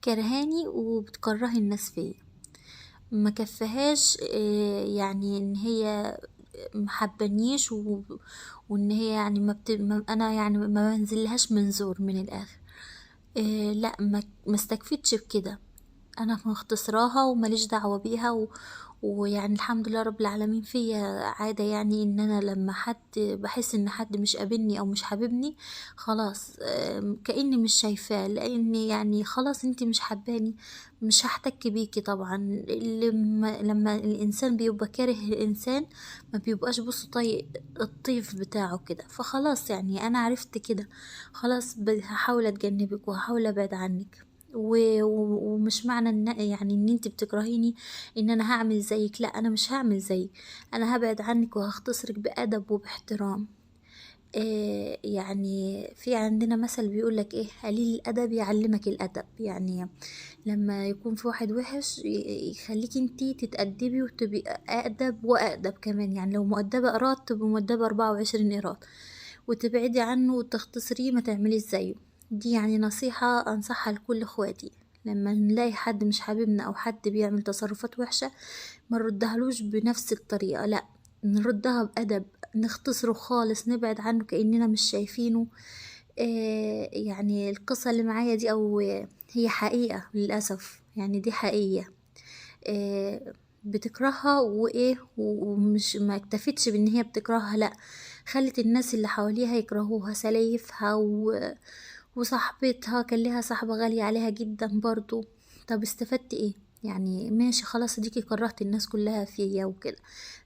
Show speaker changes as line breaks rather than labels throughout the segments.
كرهاني وبتكرهي الناس فيا، ما كفهاش يعني ان هي محبنيش وان هي يعني انا يعني ما بنزلهاش منظور من الاخر. لا، ما استكفتش بكده. انا مختصراها وماليش دعوة بيها ويعني الحمد لله رب العالمين فيا عادة، يعني ان انا لما حد بحس ان حد مش قابلني او مش حاببني خلاص، كأني مش شايفاه، لاني يعني خلاص انتي مش حباني، مش هحتك بيكي طبعا. لما الانسان بيبقى كاره الانسان ما بيبقاش بص طيق الطيف بتاعه كده، فخلاص يعني انا عرفت كده. خلاص هحاول اتجنبك وهحاول ابعد عنك. ومش معنى ان يعني ان انت بتكرهيني ان انا هعمل زيك، لا انا مش هعمل زيك. انا هبعد عنك وهختصرك بأدب وباحترام. يعني في عندنا مثل بيقولك ايه، قليل الادب يعلمك الادب. يعني لما يكون في واحد وحش يخليك انتي تتأدبي وتبقي أأدب وأأدب كمان. يعني لو مؤدبة قراط تبقي مؤدبة 24 قراط، وتبعدي عنه وتختصريه ما تعمليش زيه. دي يعني نصيحة أنصحها لكل اخواتي. لما نلاقي حد مش حاببنا أو حد بيعمل تصرفات وحشة ما نردهلوش بنفس الطريقة، لا، نردها بأدب، نختصره خالص، نبعد عنه كأننا مش شايفينه. يعني القصة اللي معايا دي أو هي حقيقة للأسف، يعني دي حقيقة. بتكرهها وإيه ومش ما اكتفتش بإن هي بتكرهها، لأ، خلت الناس اللي حواليها يكرهوها، سلايفها وصاحبتها كان لها صاحبة غالية عليها جدا برضو. طب استفدت ايه؟ يعني ماشي خلاص اديكي كرهت الناس كلها فيا وكده،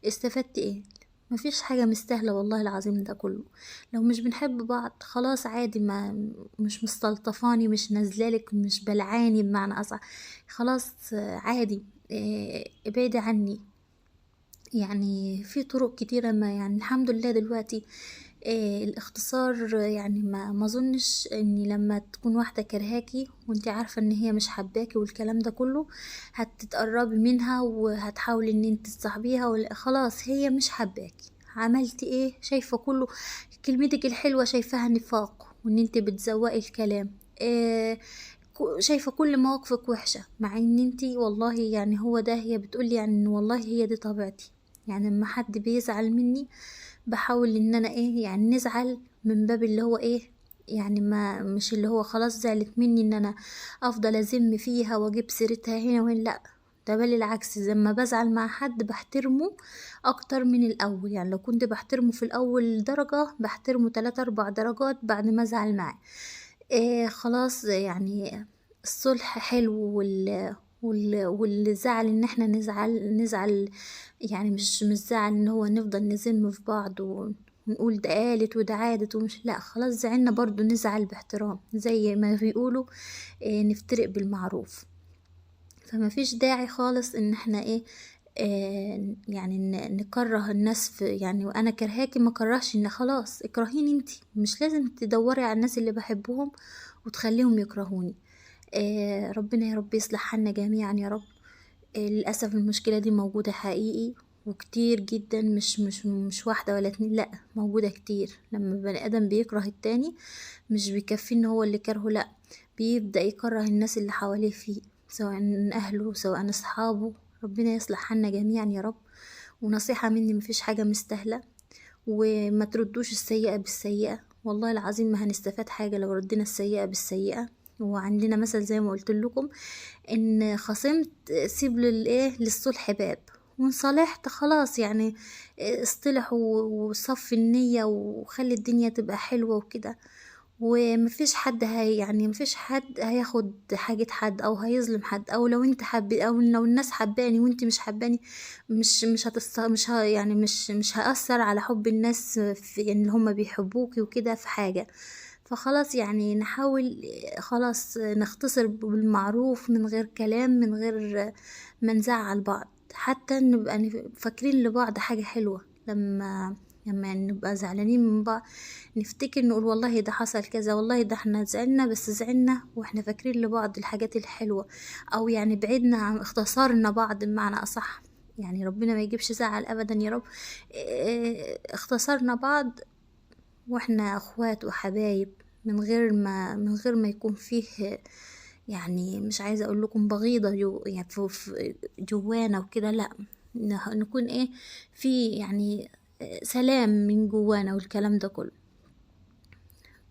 استفدت ايه؟ مفيش حاجة مستاهلة والله العظيم ده كله. لو مش بنحب بعض خلاص عادي، ما مش مستلطفاني، مش نازلالك، مش بلعاني بمعنى أصح، خلاص عادي، ابعدي عني. يعني في طرق كتيرة، ما يعني الحمد لله دلوقتي الاختصار. يعني ما اظنش ان لما تكون واحدة كرهاكي وانت عارفة ان هي مش حباكي والكلام ده كله هتتقربي منها وهتحاولي ان انت تصاحبيها، خلاص هي مش حباكي، عملتي ايه؟ شايفة كله كلمتك الحلوة شايفاها نفاق وان انت بتزوقي الكلام. شايفة كل مواقفك وحشة، مع ان انتي والله يعني هو ده، هي بتقولي يعني ان والله هي دي طبيعتي. يعني لما حد بيزعل مني بحاول ان انا ايه، يعني نزعل من باب اللي هو ايه، يعني ما مش اللي هو خلاص زعلت مني ان انا افضل ازم فيها واجيب سيرتها هنا وين، لا، ده بل العكس، لما بزعل مع حد بحترمه اكتر من الاول. يعني لو كنت بحترمه في الاول درجة بحترمه 3 4 درجات بعد ما ازعل معاه. خلاص يعني الصلح حلو والزعل ان احنا نزعل، يعني مش زعل ان هو نفضل نذم في بعض ونقول ده قالت وده عادت ومش، لا خلاص زعلنا برضو نزعل باحترام زي ما بيقولوا نفترق بالمعروف. فما فيش داعي خالص ان احنا ايه، يعني نكره الناس في، يعني وانا كرهاكي ما كرهش، ان خلاص اكرهيني انتي، مش لازم تدوري على الناس اللي بحبهم وتخليهم يكرهوني. ربنا يا رب يصلح حالنا جميعا يا رب. للأسف المشكلة دي موجودة حقيقي وكتير جدا، مش واحدة ولا اتنين، لأ موجودة كتير. لما بني آدم بيكره التاني مش بيكفي ان هو اللي كرهه، لأ، بيبدأ يكره الناس اللي حواليه فيه، سواء أهله سواء أصحابه. ربنا يصلح حالنا جميعا يا رب. ونصيحة مني، مفيش حاجة مستاهلة، وما تردوش السيئة بالسيئة، والله العظيم ما هنستفاد حاجة لو ردنا السيئة بالسيئة. وعندنا مثل زي ما قلت لكم، ان خصمت سيب للايه للصلح باب، وان صالحت خلاص يعني اصطلح وصفي النية وخلي الدنيا تبقى حلوة وكده. ومفيش حد هي يعني مفيش حد هياخد حاجة حد او هيظلم حد، او لو انت حب او لو الناس حباني وانت مش حباني مش يعني مش هأثر على حب الناس في ان هم بيحبوكي وكده في حاجة. فخلاص يعني نحاول خلاص نختصر بالمعروف من غير كلام، من غير ما نزعل بعض، حتى نبقى فاكرين لبعض حاجة حلوة. لما نبقى زعلانين من بعض نفتكر نقول والله ده حصل كذا، والله ده احنا زعلنا بس زعلنا واحنا فاكرين لبعض الحاجات الحلوة، او يعني بعدنا عن اختصارنا بعض بمعنى اصح. يعني ربنا ما يجيبش زعل ابدا يا رب. اختصرنا بعض واحنا اخوات وحبايب، من غير ما يكون فيه يعني مش عايزة اقول لكم بغيضة يعني في جوانا وكده، لا، نكون ايه، في يعني سلام من جوانا والكلام ده كله.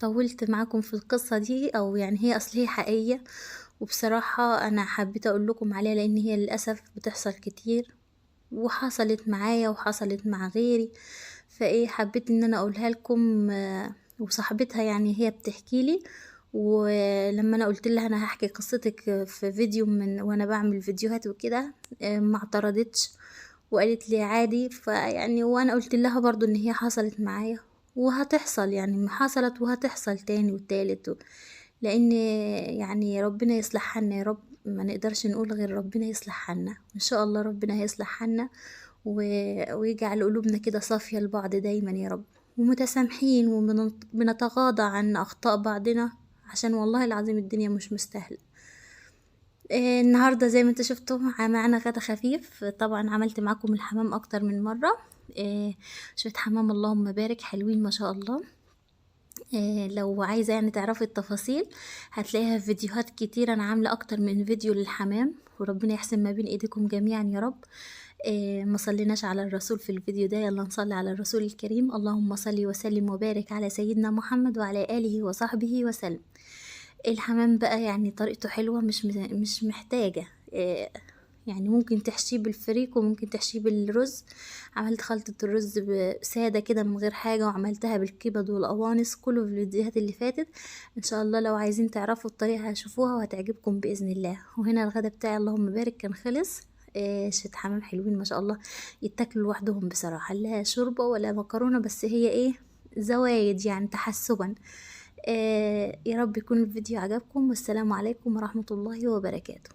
طولت معاكم في القصة دي، او يعني هي اصل هي حقيقية، وبصراحة انا حبيت اقول لكم عليها لان هي للأسف بتحصل كتير، وحصلت معايا وحصلت مع غيري، فايه حبيت ان انا اقولها لكم. وصاحبتها يعني هي بتحكي لي، ولما انا قلت لها انا هحكي قصتك في فيديو من وانا بعمل فيديوهات وكده، ما اعترضتش وقالت لي عادي. فيعني وانا قلت لها برضو ان هي حصلت معايا وهتحصل، يعني حصلت وهتحصل تاني وتالت لان يعني ربنا يصلح حالنا يا رب، ما نقدرش نقول غير ربنا يصلح حالنا. ان شاء الله ربنا هيصلح حالنا ويجعل قلوبنا كده صافية لبعض دايما يا رب، ومتسامحين وبنتغاضى عن اخطاء بعضنا، عشان والله العظيم الدنيا مش مستاهلة. النهاردة زي ما انت شفتوا معانا غدا خفيف. طبعا عملت معاكم الحمام اكتر من مرة. شوية حمام اللهم بارك حلوين ما شاء الله. لو عايزة يعني تعرفي التفاصيل هتلاقيها في فيديوهات كتير، انا عاملة اكتر من فيديو للحمام، وربنا يحسن ما بين ايديكم جميعا يا رب. ما صليناش على الرسول في الفيديو ده، يلا نصلي على الرسول الكريم. اللهم صل وسلم وبارك على سيدنا محمد وعلى آله وصحبه وسلم. الحمام بقى يعني طريقته حلوة، مش محتاجة يعني ممكن تحشيه بالفريك وممكن تحشيه بالرز. عملت خلطة الرز سادة كده من غير حاجة، وعملتها بالكبد والقوانص، كله في الفيديوهات اللي فاتت. ان شاء الله لو عايزين تعرفوا الطريقة هشوفوها وهتعجبكم بإذن الله. وهنا الغدا بتاعي اللهم بارك كان خلص. شت حمام حلوين ما شاء الله، يتاكلوا لوحدهم بصراحة، لا شوربة ولا مكرونة، بس هي ايه، زوايد يعني تحسبا. يا رب يكون الفيديو عجبكم، والسلام عليكم ورحمة الله وبركاته.